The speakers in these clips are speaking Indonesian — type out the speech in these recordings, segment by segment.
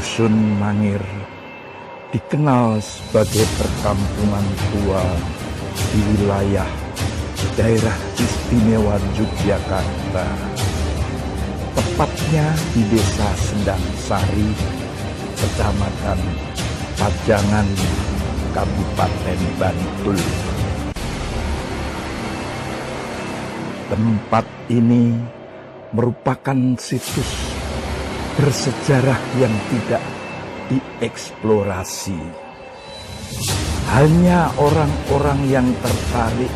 Dusun Mangir dikenal sebagai perkampungan tua di wilayah daerah istimewa Yogyakarta, tepatnya di Desa Sendang Sari, Kecamatan Pajangan, Kabupaten Bantul. Tempat ini merupakan situs bersejarah yang tidak dieksplorasi. Hanya orang-orang yang tertarik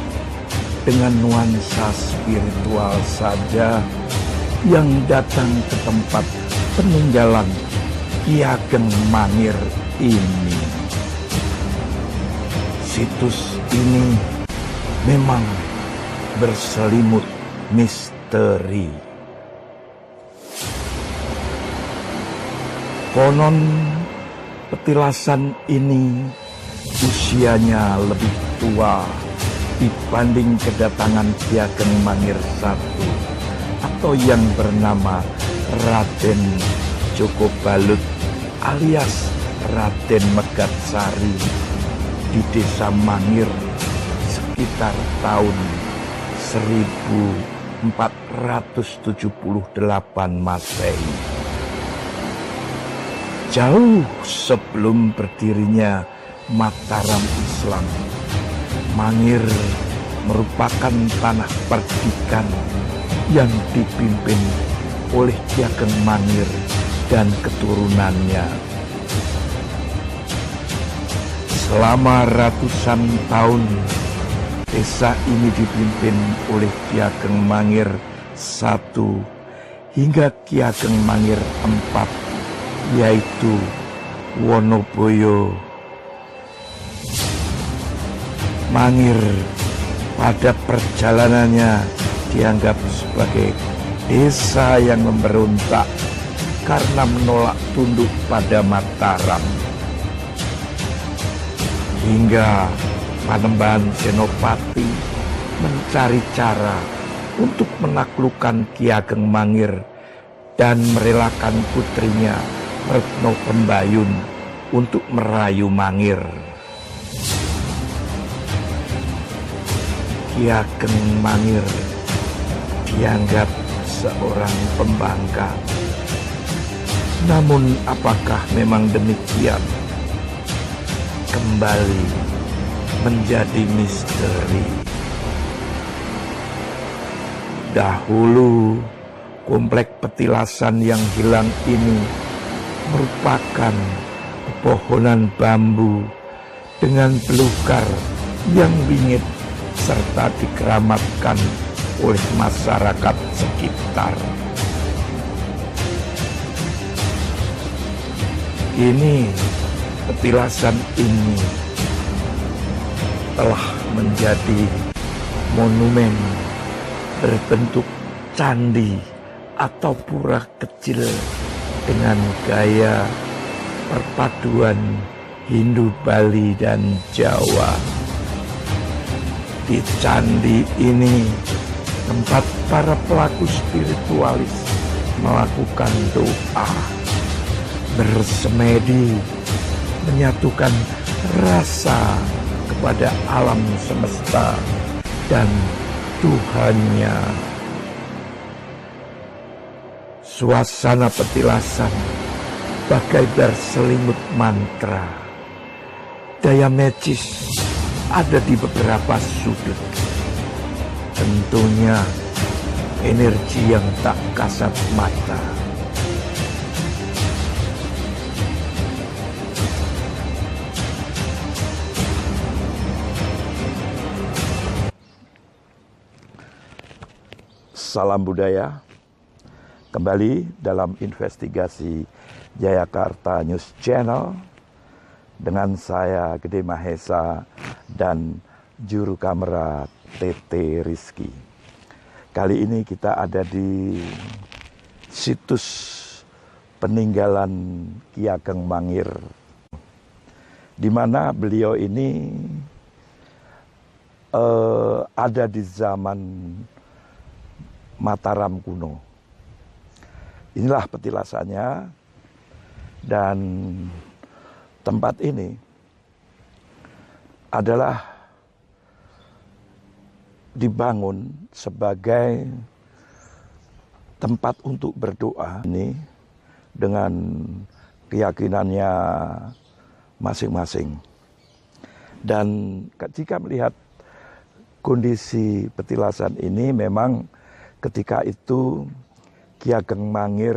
dengan nuansa spiritual saja yang datang ke tempat peninggalan Ki Ageng Mangir ini. Situs ini memang berselimut misteri. Konon petilasan ini usianya lebih tua dibanding kedatangan Ki Ageng Mangir I atau yang bernama Raden Djoko Balut alias Raden Megatsari di Desa Mangir sekitar tahun 1478 Masehi. Jauh sebelum berdirinya Mataram Islam, Mangir merupakan tanah perdikan yang dipimpin oleh Ki Ageng Mangir dan keturunannya. Selama ratusan tahun, desa ini dipimpin oleh Ki Ageng Mangir I hingga Ki Ageng Mangir IV, yaitu Wonoboyo. Mangir pada perjalanannya dianggap sebagai desa yang memberontak karena menolak tunduk pada Mataram. Hingga Panembahan Senopati mencari cara untuk menaklukkan Ki Ageng Mangir dan merelakan putrinya Retno Pembayun untuk merayu Mangir. Ki Ageng Mangir dianggap seorang pembangkang. Namun apakah memang demikian? Kembali menjadi misteri. Dahulu komplek petilasan yang hilang ini merupakan pepohonan bambu dengan belukar yang bingit serta dikeramatkan oleh masyarakat sekitar. Kini petilasan ini telah menjadi monumen berbentuk candi atau pura kecil dengan gaya perpaduan Hindu, Bali, dan Jawa. Di candi ini tempat para pelaku spiritualis melakukan doa, bersemedi, menyatukan rasa kepada alam semesta dan Tuhannya. Suasana petilasan bagai berselimut mantra. Daya magis ada di beberapa sudut. Tentunya energi yang tak kasat mata. Salam budaya. Kembali dalam investigasi Jayakarta News Channel dengan saya Gede Mahesa dan juru kamera TT Rizky. Kali ini kita ada di situs peninggalan Ki Ageng Mangir, di mana beliau ini ada di zaman Mataram kuno. Inilah petilasannya Dan tempat ini adalah dibangun sebagai tempat untuk berdoa ini dengan keyakinannya masing-masing. Dan ketika melihat kondisi petilasan ini, memang ketika itu Ki Ageng Mangir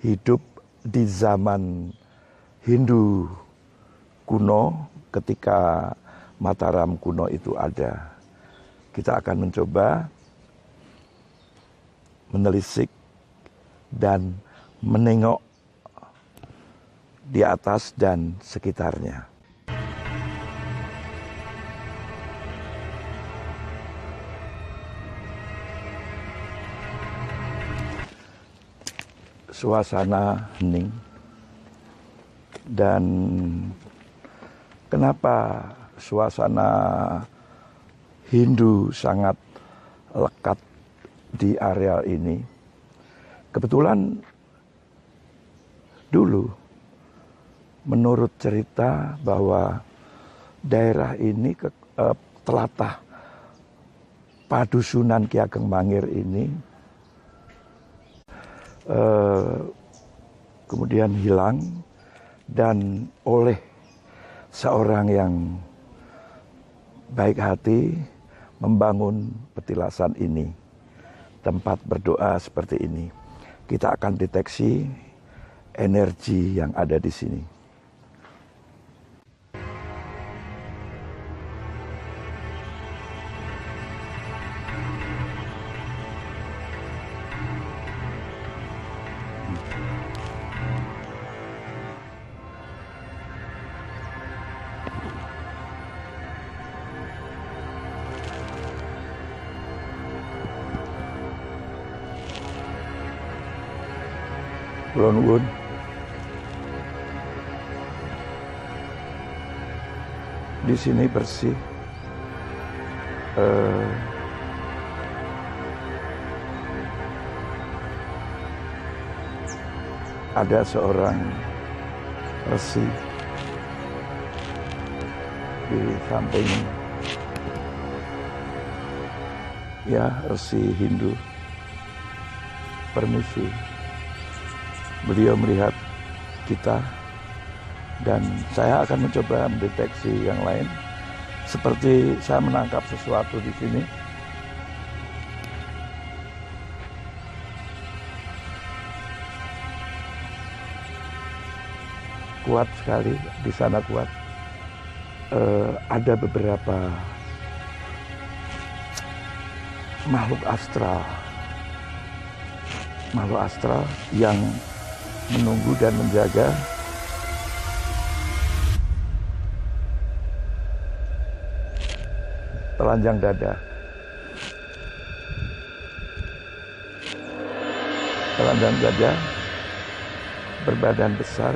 hidup di zaman Hindu kuno, ketika Mataram kuno itu ada. Kita akan mencoba menelisik dan menengok di atas dan sekitarnya. Suasana hening. Dan kenapa suasana Hindu sangat lekat di area ini? Kebetulan dulu menurut cerita bahwa daerah ini telatah padusunan Ki Ageng Mangir ini kemudian hilang, dan oleh seorang yang baik hati membangun petilasan ini, tempat berdoa seperti ini. Kita akan deteksi energi yang ada di sini. Kula nuwun. Di sini bersih. Ada seorang resi di samping, ya, resi Hindu. Permisi. Beliau melihat kita, dan saya akan mencoba mendeteksi yang lain. Seperti saya menangkap sesuatu di sini. Kuat sekali, di sana kuat. Ada beberapa makhluk astral yang menunggu dan menjaga. Telanjang dada. Telanjang dada, berbadan besar,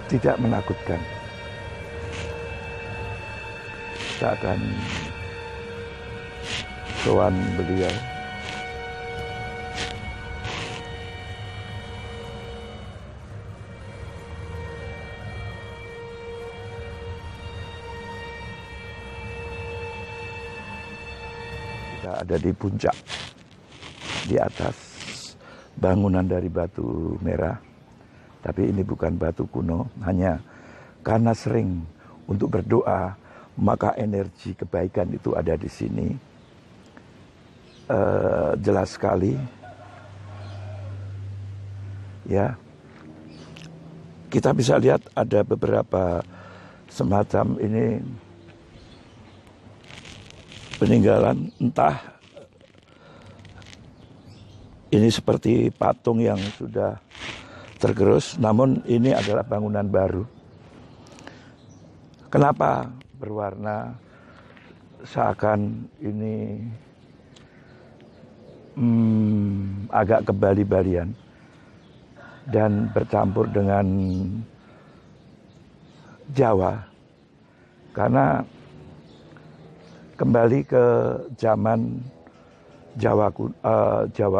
tidak menakutkan. Kita akan sowan beliau. Kita ada di puncak, di atas bangunan dari batu merah. Tapi ini bukan batu kuno, hanya karena sering untuk berdoa, maka energi kebaikan itu ada di sini. Jelas sekali, ya. Kita bisa lihat ada beberapa semacam ini peninggalan, entah ini seperti patung yang sudah tergerus, namun ini adalah bangunan baru. Kenapa berwarna seakan ini agak kebali-balian dan bercampur dengan Jawa? Karena kembali ke zaman Jawa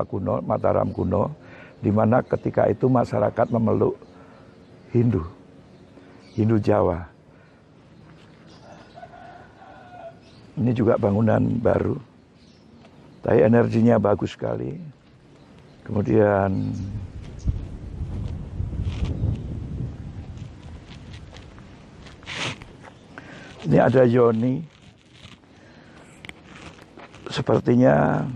kuno, Mataram kuno, di mana ketika itu masyarakat memeluk Hindu Jawa. Ini juga bangunan baru, tapi energinya bagus sekali. Kemudian ini ada Yoni, sepertinya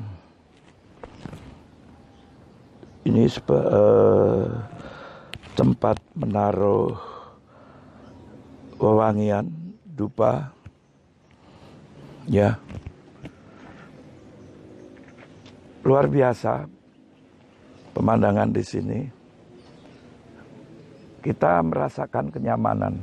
ini tempat menaruh wewangian dupa, ya, luar biasa pemandangan di sini. Kita merasakan kenyamanan.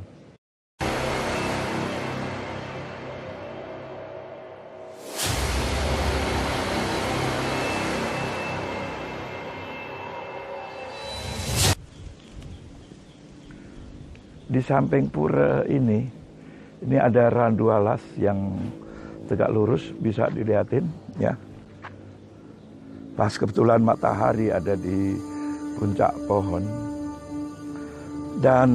Di samping pura ini ada randu alas yang tegak lurus, bisa dilihatin, ya. Pas kebetulan matahari ada di puncak pohon. Dan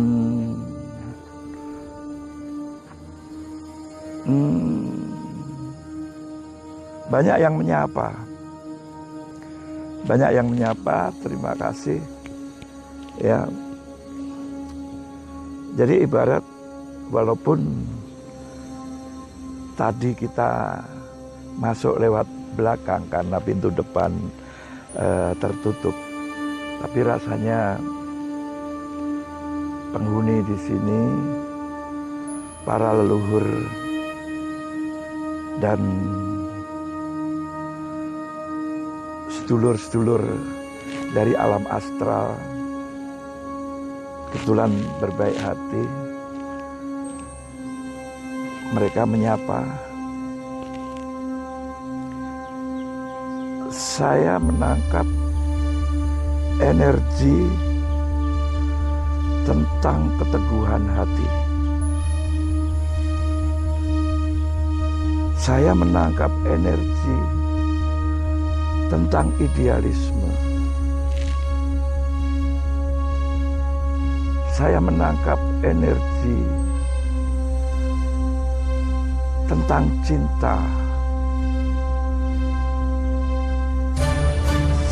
banyak yang menyapa. Terima kasih. Ya. Jadi ibarat walaupun tadi kita masuk lewat belakang karena pintu depan tertutup, tapi rasanya penghuni di sini, para leluhur dan sedulur-sedulur dari alam astral kebetulan berbaik hati. Mereka menyapa. Saya menangkap energi tentang keteguhan hati. Saya menangkap energi tentang idealisme. Saya menangkap energi tentang cinta.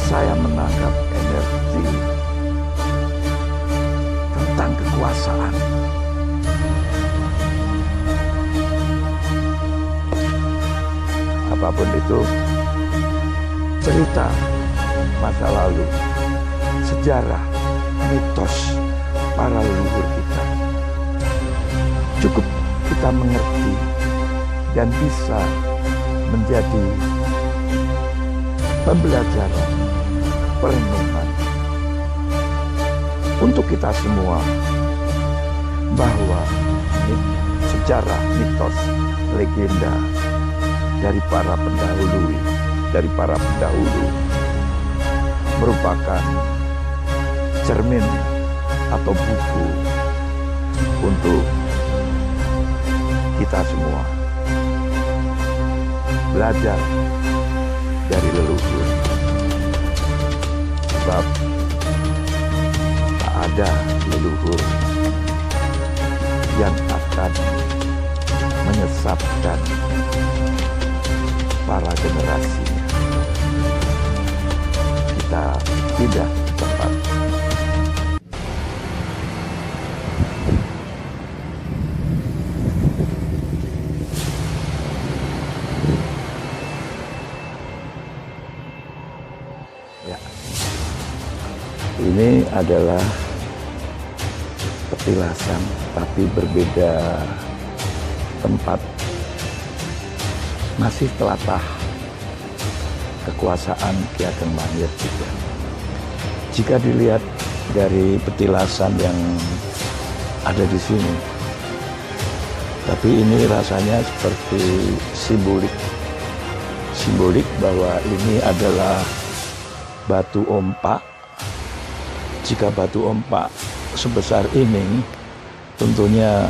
Saya menangkap energi tentang kekuasaan. Apapun itu, cerita masa lalu, sejarah, mitos para leluhur kita. Cukup kita mengerti dan bisa menjadi pembelajaran, perenungan untuk kita semua bahwa sejarah, mitos, legenda dari para pendahulu merupakan cermin atau buku untuk kita semua belajar dari leluhur, sebab tak ada leluhur yang akan menyesatkan para generasinya. Kita tidak tepat. Ya. Ini adalah petilasan, tapi berbeda tempat. Masih telatah kekuasaan Ki Ageng Mahir juga. Jika dilihat dari petilasan yang ada di sini, tapi ini rasanya seperti simbolik bahwa ini adalah batu ompak. Jika batu ompak sebesar ini, tentunya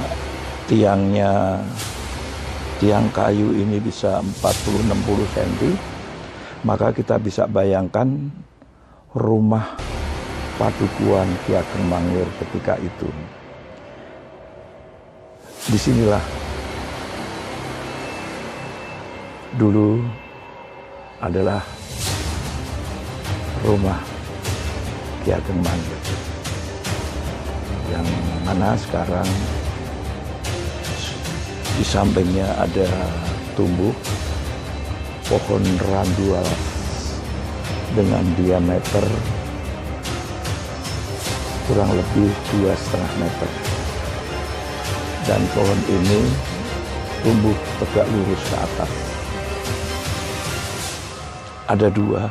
tiang kayu ini bisa 40-60 cm, maka kita bisa bayangkan rumah Padukuhan Ki Ageng Mangir ketika itu. Disinilah dulu adalah rumah Ki Ageng Mangir, yang mana sekarang di sampingnya ada tumbuh pohon randu alas dengan diameter kurang lebih 2,5 meter. Dan pohon ini tumbuh tegak lurus ke atas. Ada dua,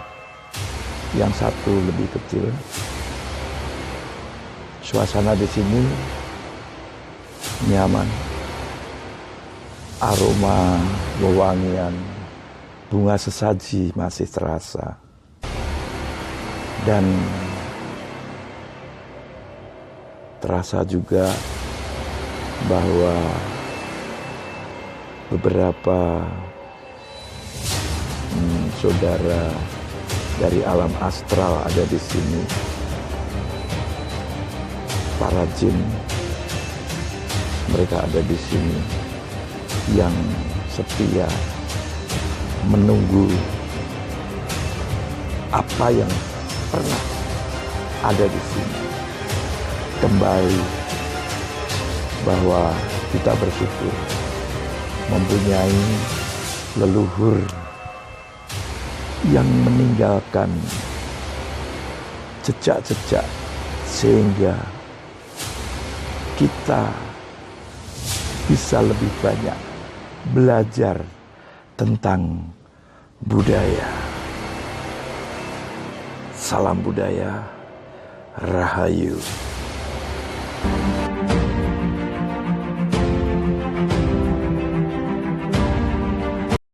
yang satu lebih kecil. Suasana di sini nyaman. Aroma wewangian bunga sesaji masih terasa. Dan terasa juga bahwa beberapa saudara dari alam astral ada di sini. Para jin, mereka ada di sini yang setia menunggu apa yang pernah ada di sini kembali, bahwa kita bersyukur mempunyai leluhur yang meninggalkan jejak-jejak sehingga kita bisa lebih banyak belajar tentang budaya. Salam budaya, Rahayu.